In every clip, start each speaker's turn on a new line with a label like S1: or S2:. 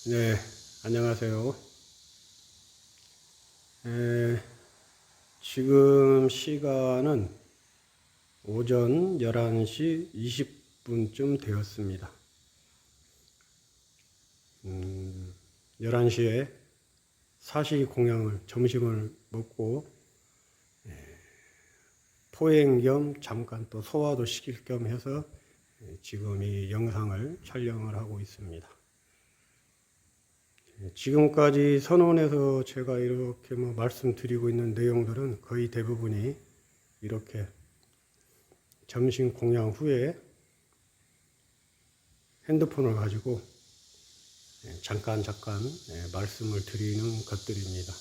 S1: 네, 안녕하세요. 지금 시간은 오전 11시 20분쯤 되었습니다. 11시에 사시 공양을 점심을 먹고 포행 겸 잠깐 또 소화도 시킬 겸 해서 지금 이 영상을 촬영을 하고 있습니다. 지금까지 선언에서 제가 이렇게 말씀드리고 있는 내용들은 거의 대부분이 이렇게 점심 공양 후에 핸드폰을 가지고 잠깐 말씀을 드리는 것들입니다.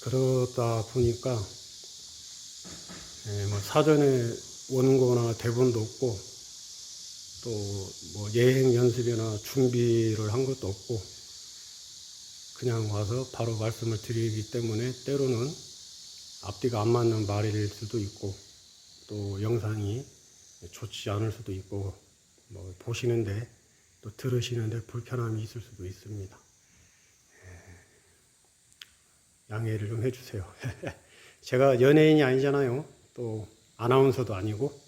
S1: 그러다 보니까 사전에 원고나 대본도 없고 또 예행 연습이나 준비를 한 것도 없고 그냥 와서 바로 말씀을 드리기 때문에 때로는 앞뒤가 안 맞는 말일 수도 있고 또 영상이 좋지 않을 수도 있고 보시는데 또 들으시는데 불편함이 있을 수도 있습니다. 양해를 좀 해주세요. 제가 연예인이 아니잖아요. 또 아나운서도 아니고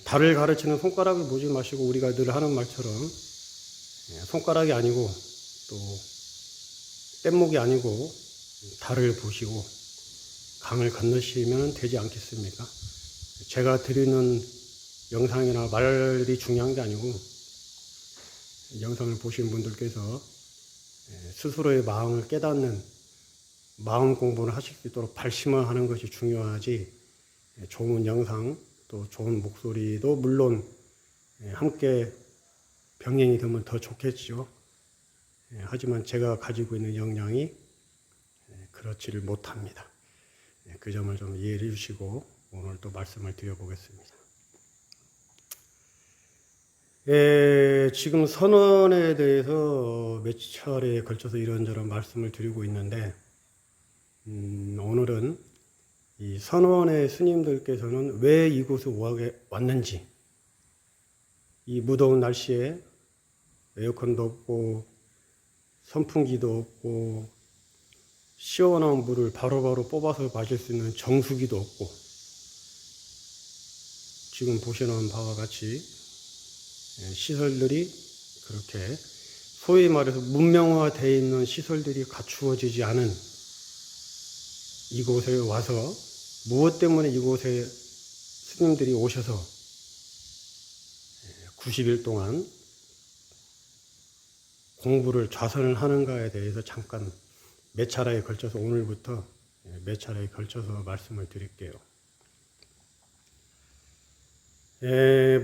S1: 달을 가르치는 손가락을 보지 마시고 우리가 늘 하는 말처럼 손가락이 아니고 또 뗏목이 아니고 달을 보시고 강을 건너시면 되지 않겠습니까? 제가 드리는 영상이나 말이 중요한 게 아니고 영상을 보신 분들께서 스스로의 마음을 깨닫는 마음 공부를 하실 수 있도록 발심을 하는 것이 중요하지 좋은 영상 또 좋은 목소리도 물론 함께 병행이 되면 더 좋겠죠. 하지만 제가 가지고 있는 역량이 그렇지를 못합니다. 그 점을 좀 이해해 주시고 오늘 또 말씀을 드려보겠습니다. 지금 선언에 대해서 몇 차례에 걸쳐서 이런저런 말씀을 드리고 있는데 오늘은 이 선원의 스님들께서는 왜 이곳에 왔는지, 이 무더운 날씨에 에어컨도 없고 선풍기도 없고 시원한 물을 바로바로 뽑아서 마실 수 있는 정수기도 없고 지금 보시는 바와 같이 시설들이 그렇게 소위 말해서 문명화되어 있는 시설들이 갖추어지지 않은 이곳에 와서 무엇 때문에 이곳에 스님들이 오셔서 90일 동안 공부를 좌선을 하는가에 대해서 잠깐 몇 차례에 걸쳐서 오늘부터 몇 차례에 걸쳐서 말씀을 드릴게요.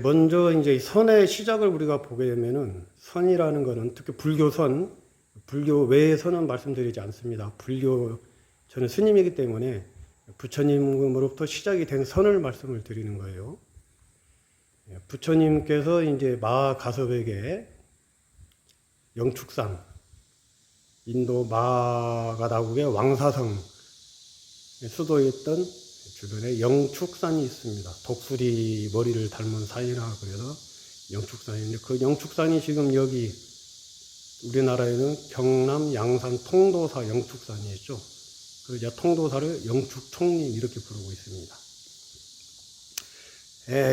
S1: 먼저 이제 선의 시작을 우리가 보게 되면은 선이라는 것은 특히 불교선, 불교 외의 선은 말씀드리지 않습니다. 불교 저는 스님이기 때문에 부처님으로부터 시작이 된 선을 말씀을 드리는 거예요. 부처님께서 이제 마가섭에게 영축산, 인도 마가다국의 왕사성 수도였던 주변에 영축산이 있습니다. 독수리 머리를 닮은 산이라 그래서 영축산인데 그 영축산이 지금 여기 우리나라에는 경남 양산 통도사 영축산이 있죠. 그래서 통도사를 영축총림 이렇게 부르고 있습니다.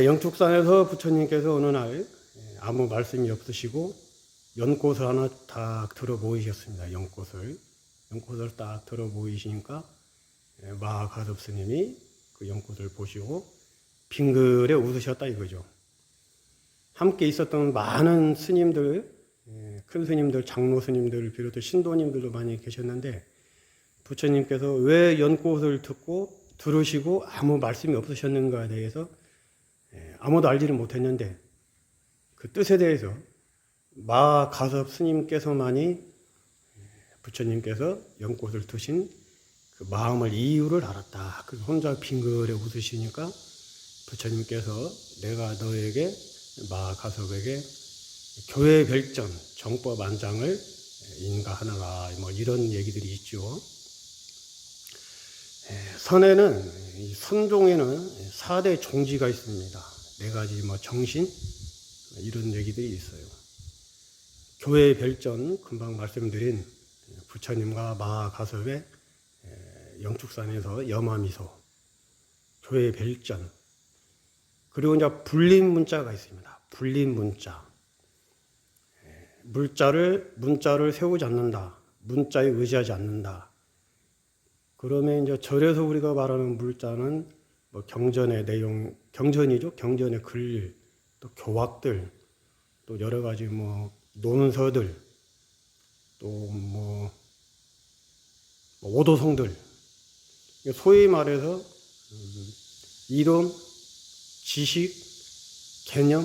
S1: 영축산에서 부처님께서 어느 날 아무 말씀이 없으시고 연꽃을 하나 딱 들어 보이셨습니다. 연꽃을 딱 들어 보이시니까 마가섭 스님이 그 연꽃을 보시고 빙그레 웃으셨다 이거죠. 함께 있었던 많은 스님들, 큰 스님들, 장로 스님들 비롯해 신도님들도 많이 계셨는데 부처님께서 왜 연꽃을 듣고 들으시고 아무 말씀이 없으셨는가에 대해서 아무도 알지를 못했는데 그 뜻에 대해서 마가섭 스님께서만이 부처님께서 연꽃을 드신 그 마음을 이유를 알았다. 그 혼자 빙그레 웃으시니까 부처님께서 내가 너에게 마가섭에게 교회 별전 정법 안장을 인가하느라 이런 얘기들이 있죠. 선에는 선종에는 4대 종지가 있습니다. 4가지 정신 이런 얘기들이 있어요. 교회 별전 금방 말씀드린 부처님과 마하가섭의 영축산에서 염화미소, 교회 별전, 그리고 이제 불린 문자가 있습니다. 불린 문자. 문자를 세우지 않는다. 문자에 의지하지 않는다. 그러면 이제 절에서 우리가 말하는 문자는 뭐 경전의 내용, 경전이죠. 경전의 글, 또 교학들, 또 여러 가지 뭐 논서들, 또 뭐 오도성들, 소위 말해서 이론, 지식, 개념,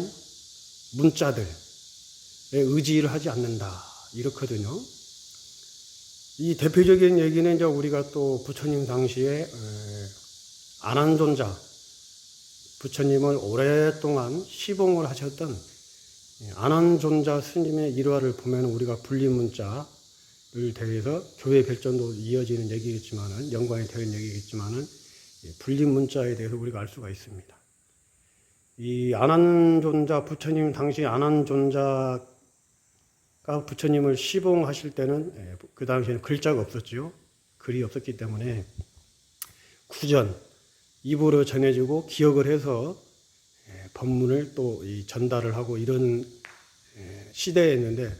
S1: 문자들에 의지를 하지 않는다. 이렇거든요. 이 대표적인 얘기는 이제 우리가 또 부처님 당시에 안한존자, 부처님을 오랫동안 시봉을 하셨던 안한존자 스님의 일화를 보면 우리가 불린문자를 대해서 교회 별전도 이어지는 얘기겠지만은, 연관이 되는 얘기겠지만은, 불린문자에 대해서 우리가 알 수가 있습니다. 이 안한존자, 부처님 당시 안한존자가 부처님을 시봉하실 때는 그 당시에는 글자가 없었지요. 글이 없었기 때문에 구전, 입으로 전해지고 기억을 해서 법문을 또 전달을 하고 이런 시대였는데,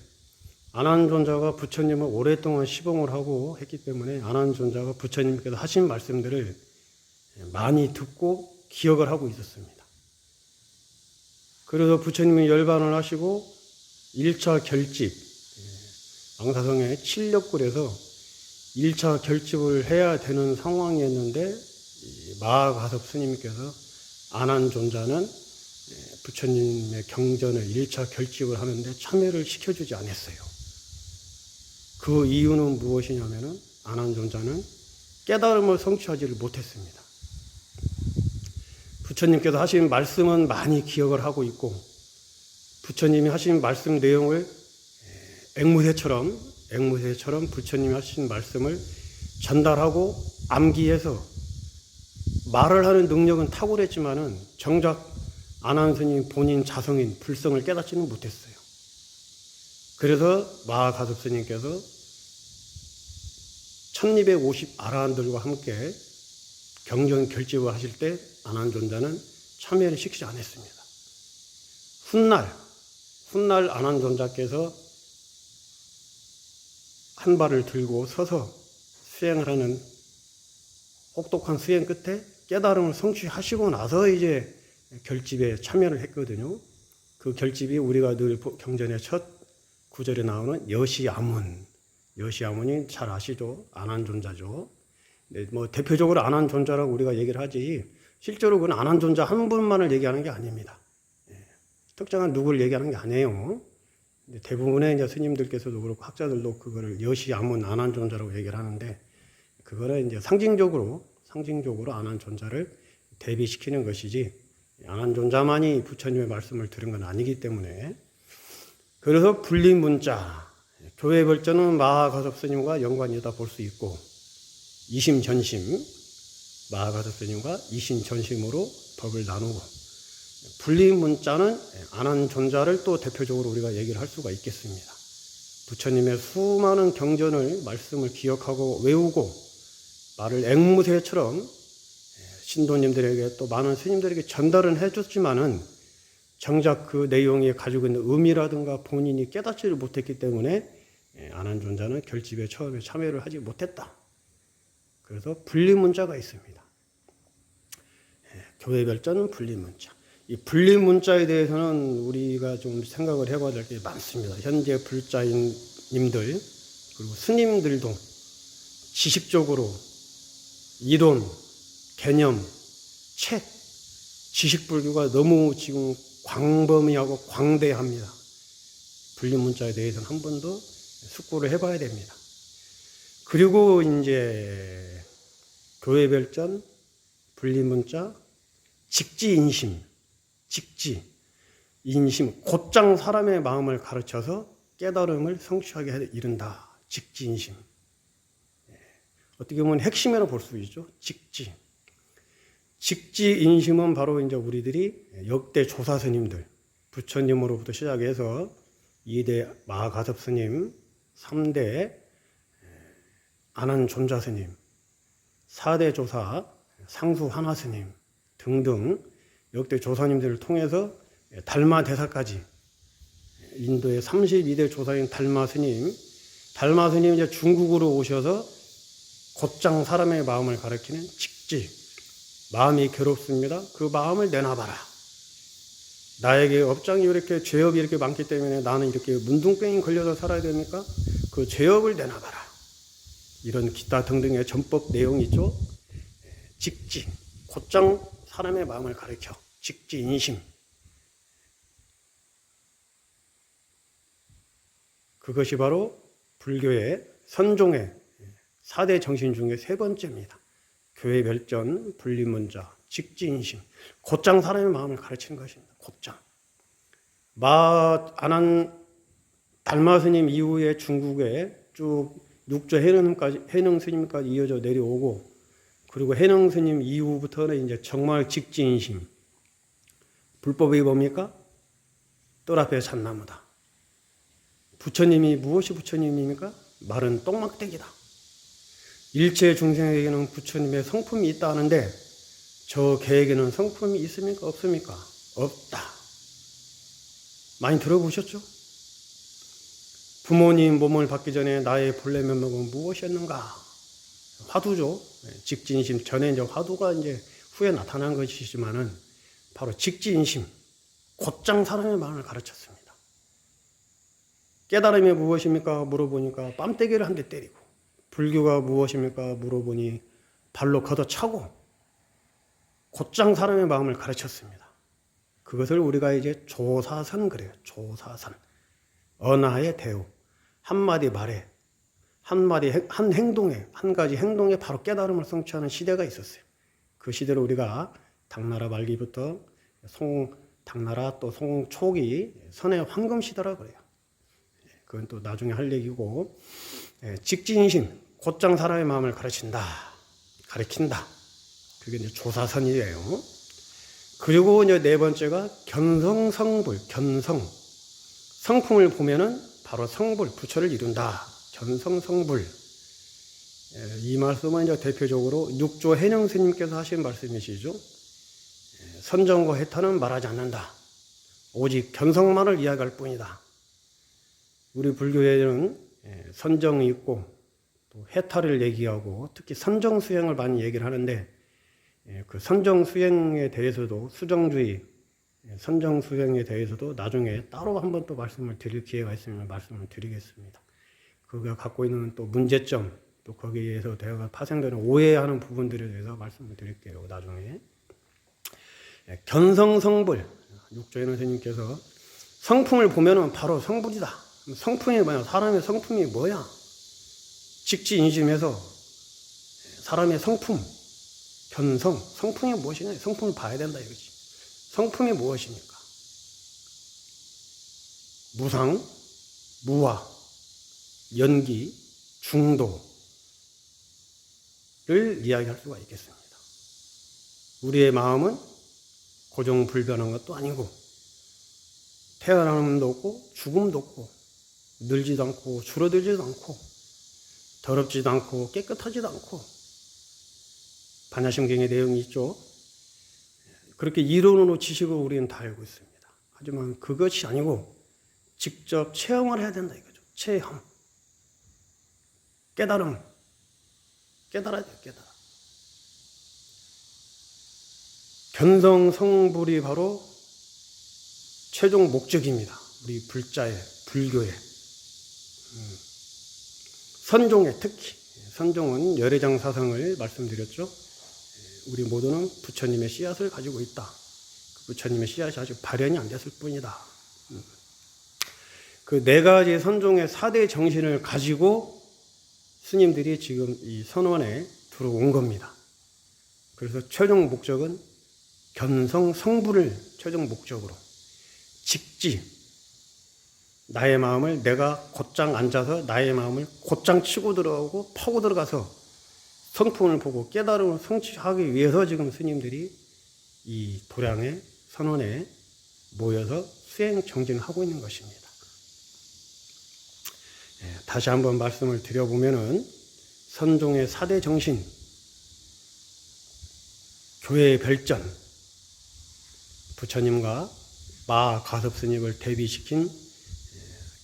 S1: 안한존자가 부처님을 오랫동안 시봉을 하고 했기 때문에 안한존자가 부처님께서 하신 말씀들을 많이 듣고 기억을 하고 있었습니다. 그래서 부처님이 열반을 하시고 1차 결집, 앙사성의 칠력굴에서 1차 결집을 해야 되는 상황이었는데, 마하가섭 스님께서 안한존자는 부처님의 경전을 1차 결집을 하는데 참여를 시켜주지 않았어요. 그 이유는 무엇이냐면은 안한존자는 깨달음을 성취하지를 못했습니다. 부처님께서 하신 말씀은 많이 기억을 하고 있고, 부처님이 하신 말씀 내용을 앵무새처럼 부처님이 하신 말씀을 전달하고 암기해서 말을 하는 능력은 탁월했지만은 정작 안한스님 본인 자성인 불성을 깨닫지는 못했어요. 그래서 마하가섭 스님께서 1250 아라한들과 함께 경전 결집을 하실 때 안한존자는 참여를 시키지 않았습니다. 훗날 안한존자께서 한 발을 들고 서서 수행을 하는 혹독한 수행 끝에 깨달음을 성취하시고 나서 이제 결집에 참여를 했거든요. 그 결집이 우리가 늘 경전의 첫 구절에 나오는 여시아문이 잘 아시죠? 안한존자죠. 네, 뭐 대표적으로 안한존자라고 우리가 얘기를 하지, 실제로 그건 안한존자 한 분만을 얘기하는 게 아닙니다. 특정한 누구를 얘기하는 게 아니에요. 대부분의 이제 스님들께서도 그렇고 학자들도 그거를 여시아문 안한존자라고 얘기를 하는데, 그거는 이제 상징적으로 안한존자를 대비시키는 것이지, 안한존자만이 부처님의 말씀을 들은 건 아니기 때문에. 그래서 불린문자, 교회 별전은 마하가섭 스님과 연관이다 볼 수 있고, 이심전심, 마하가섭 스님과 이심전심으로 법을 나누고, 불린문자는 안한존자를 또 대표적으로 우리가 얘기를 할 수가 있겠습니다. 부처님의 수많은 경전을, 말씀을 기억하고 외우고 말을 앵무새처럼 신도님들에게 또 많은 스님들에게 전달은 해줬지만은 정작 그 내용이 가지고 있는 의미라든가 본인이 깨닫지를 못했기 때문에 안한존자는 결집에 처음에 참여를 하지 못했다. 그래서 불린문자가 있습니다. 교회 별전은 불린문자. 이 불린문자에 대해서는 우리가 좀 생각을 해봐야 될 게 많습니다. 현재 불자님들 그리고 스님들도 지식적으로 이론, 개념, 책, 지식불교가 너무 지금 광범위하고 광대합니다. 불린문자에 대해서는 한 번 더 숙고를 해봐야 됩니다. 그리고 이제 교회 별전, 불린문자, 직지인심, 인심, 곧장 사람의 마음을 가르쳐서 깨달음을 성취하게 이른다. 직지인심. 어떻게 보면 핵심이라고 볼 수 있죠. 직지인심은 바로 이제 우리들이 역대 조사 스님들, 부처님으로부터 시작해서 2대 마가섭 스님, 3대 안한존자 스님, 4대 조사 상수 하나 스님 등등 역대 조사님들을 통해서 달마 대사까지 인도의 32대 조사인 달마 스님 이제 중국으로 오셔서 곧장 사람의 마음을 가리키는 직지, 마음이 괴롭습니다. 그 마음을 내놔봐라. 나에게 업장이 이렇게 죄업이 이렇게 많기 때문에 나는 이렇게 문둥병이 걸려서 살아야 됩니까? 그 죄업을 내놔봐라. 이런 기타 등등의 전법 내용이 있죠. 직지, 곧장 사람의 마음을 가리켜 직지 인심. 그것이 바로 불교의 선종의 4대 정신 중에 세 번째입니다. 교회 별전, 분리문자, 직지인심. 곧장 사람의 마음을 가르치는 것입니다. 곧장. 안한 달마 스님 이후에 중국에 쭉 육조 해능 스님까지 이어져 내려오고, 그리고 해능 스님 이후부터는 이제 정말 직지인심. 불법이 뭡니까? 뜰 앞에 잣나무다. 부처님이 무엇이 부처님입니까? 마른 똥막대기다. 일체 중생에게는 부처님의 성품이 있다 하는데 저 개에게는 성품이 있습니까? 없습니까? 없다. 많이 들어보셨죠? 부모님 몸을 받기 전에 나의 본래 면목은 무엇이었는가? 화두죠. 직지인심 전에 이제 화두가 이제 후에 나타난 것이지만은 바로 직지인심, 곧장 사람의 마음을 가르쳤습니다. 깨달음이 무엇입니까? 물어보니까 뺨때기를 한 대 때리고, 불교가 무엇입니까? 물어보니 발로 걷어차고, 곧장 사람의 마음을 가르쳤습니다. 그것을 우리가 이제 조사선 그래요. 조사선. 언하의 대우. 한마디 말에, 한 행동에, 한 가지 행동에 바로 깨달음을 성취하는 시대가 있었어요. 그 시대를 우리가 당나라 말기부터 당나라 또 송초기 선의 황금 시대라 그래요. 그건 또 나중에 할 얘기고, 직지인심, 곧장 사람의 마음을 가르친다. 그게 이제 조사선이에요. 그리고 이제 네 번째가 견성성불, 성품을 보면은 바로 성불, 부처를 이룬다. 견성성불. 이 말씀은 이제 대표적으로 육조 해능 스님께서 하신 말씀이시죠. 선정과 해탈은 말하지 않는다. 오직 견성만을 이야기할 뿐이다. 우리 불교에는 선정이 있고 또 해탈을 얘기하고 특히 선정 수행을 많이 얘기를 하는데, 그 선정 수행에 대해서도 수정주의 선정 수행에 대해서도 나중에 따로 한번 또 말씀을 드릴 기회가 있으면 말씀을 드리겠습니다. 그가 갖고 있는 또 문제점, 또 거기에서 대화가 파생되는 오해하는 부분들에 대해서 말씀을 드릴게요. 나중에. 견성성불, 육조현 선생님께서 성품을 보면은 바로 성불이다. 성품이 뭐냐? 사람의 성품이 뭐야? 직지인심에서 사람의 성품, 성품이 무엇이냐? 성품을 봐야 된다 이거지. 성품이 무엇입니까? 무상, 무화, 연기, 중도를 이야기할 수가 있겠습니다. 우리의 마음은 고정불변한 것도 아니고 태어남도 없고 죽음도 없고 늘지도 않고 줄어들지도 않고 더럽지도 않고 깨끗하지도 않고, 반야심경의 내용이 있죠. 그렇게 이론으로 지식을 우리는 다 알고 있습니다. 하지만 그것이 아니고 직접 체험을 해야 된다 이거죠. 체험. 깨달아야 돼요. 깨달아. 견성성불이 바로 최종 목적입니다. 우리 불교의. 선종의 특히. 선종은 열애장 사상을 말씀드렸죠. 우리 모두는 부처님의 씨앗을 가지고 있다. 그 부처님의 씨앗이 아직 발현이 안 됐을 뿐이다. 그 네 가지 선종의 4대 정신을 가지고 스님들이 지금 이 선원에 들어온 겁니다. 그래서 최종 목적은 견성성불을 최종 목적으로 직지, 나의 마음을 내가 곧장 앉아서 나의 마음을 곧장 치고 들어가고 파고 들어가서 성품을 보고 깨달음을 성취하기 위해서 지금 스님들이 이 도량의 선원에 모여서 수행 정진하고 있는 것입니다. 다시 한번 말씀을 드려보면은 선종의 4대 정신, 교회의 별전, 부처님과 마 가섭 스님을 대비시킨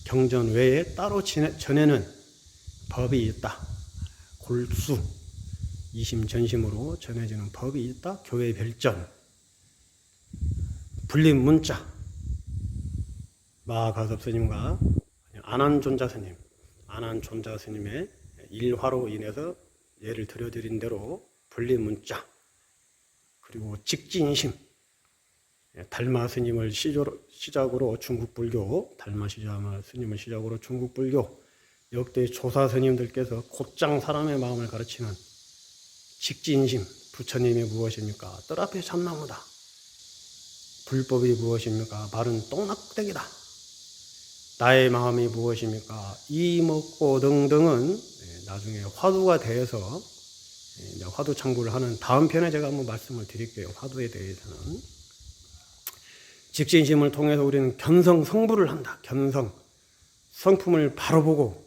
S1: 경전 외에 따로 전에는 법이 있다. 골수, 이심전심으로 전해지는 법이 있다. 교회의 별전, 불림 문자, 마 가섭 스님과 안한존자 스님, 안한존자 스님의 일화로 인해서 예를 들어드린 대로 불림 문자, 그리고 직진심, 달마 스님을 시작으로 중국불교, 달마 스님을 시작으로 중국불교, 역대 조사 스님들께서 곧장 사람의 마음을 가르치는 직진심, 부처님이 무엇입니까? 뜰 앞에 참나무다. 불법이 무엇입니까? 말은 똥낙대기다. 나의 마음이 무엇입니까? 이먹고 등등은 나중에 화두가 되어서 화두 창구를 하는 다음 편에 제가 한번 말씀을 드릴게요. 화두에 대해서는. 직진심을 통해서 우리는 견성 성불을 한다. 견성. 성품을 바로 보고,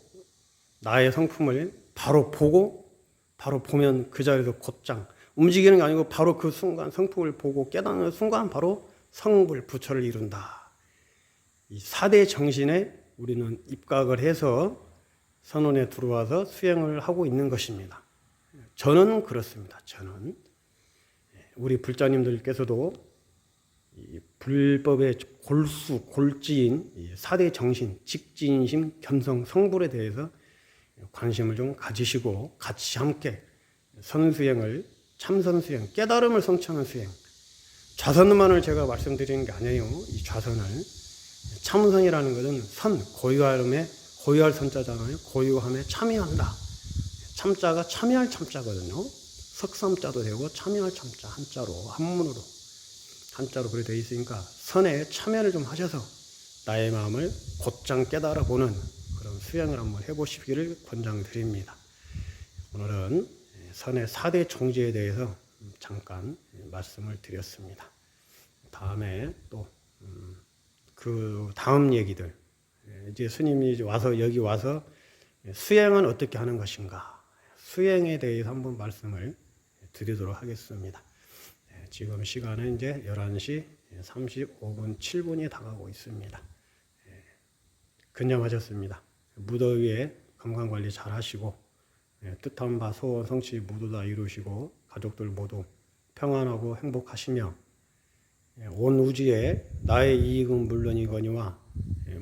S1: 나의 성품을 바로 보고, 바로 보면 그 자리에서 곧장 움직이는 게 아니고 바로 그 순간 성품을 보고 깨닫는 순간 바로 성불, 부처를 이룬다. 이 4대 정신에 우리는 입각을 해서 선원에 들어와서 수행을 하고 있는 것입니다. 저는 그렇습니다. 저는. 우리 불자님들께서도 이 불법의 골수, 골지인 4대 정신, 직진심, 견성, 성불에 대해서 관심을 좀 가지시고 같이 함께 선수행을, 참선수행, 깨달음을 성취하는 수행. 좌선만을 제가 말씀드리는 게 아니에요. 이 좌선을. 참선이라는 것은 선, 고유할 선자잖아요. 고유함에 참여한다. 참자가 참여할 참자거든요. 석삼자도 되고 참여할 참자, 한자로, 한자로 그렇게 되어 있으니까 선에 참여를 좀 하셔서 나의 마음을 곧장 깨달아 보는 그런 수행을 한번 해보시기를 권장드립니다. 오늘은 선의 4대 종지에 대해서 잠깐 말씀을 드렸습니다. 다음에 또 그 다음 얘기들, 이제 스님이 와서 여기 와서 수행은 어떻게 하는 것인가, 수행에 대해서 한번 말씀을 드리도록 하겠습니다. 지금 시간은 이제 11시 35분 7분이 다가오고 있습니다. 근념하셨습니다. 무더위에 건강관리 잘 하시고 뜻한 바 소원 성취 모두 다 이루시고 가족들 모두 평안하고 행복하시며 온 우주에 나의 이익은 물론이거니와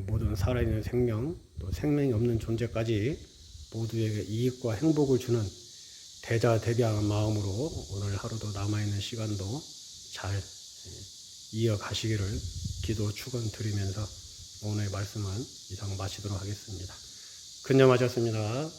S1: 모든 살아있는 생명, 또 생명이 없는 존재까지 모두에게 이익과 행복을 주는 대자대비하는 마음으로 오늘 하루도 남아있는 시간도 잘 이어가시기를 기도 축원드리면서 오늘의 말씀은 이상 마치도록 하겠습니다. 근념하셨습니다.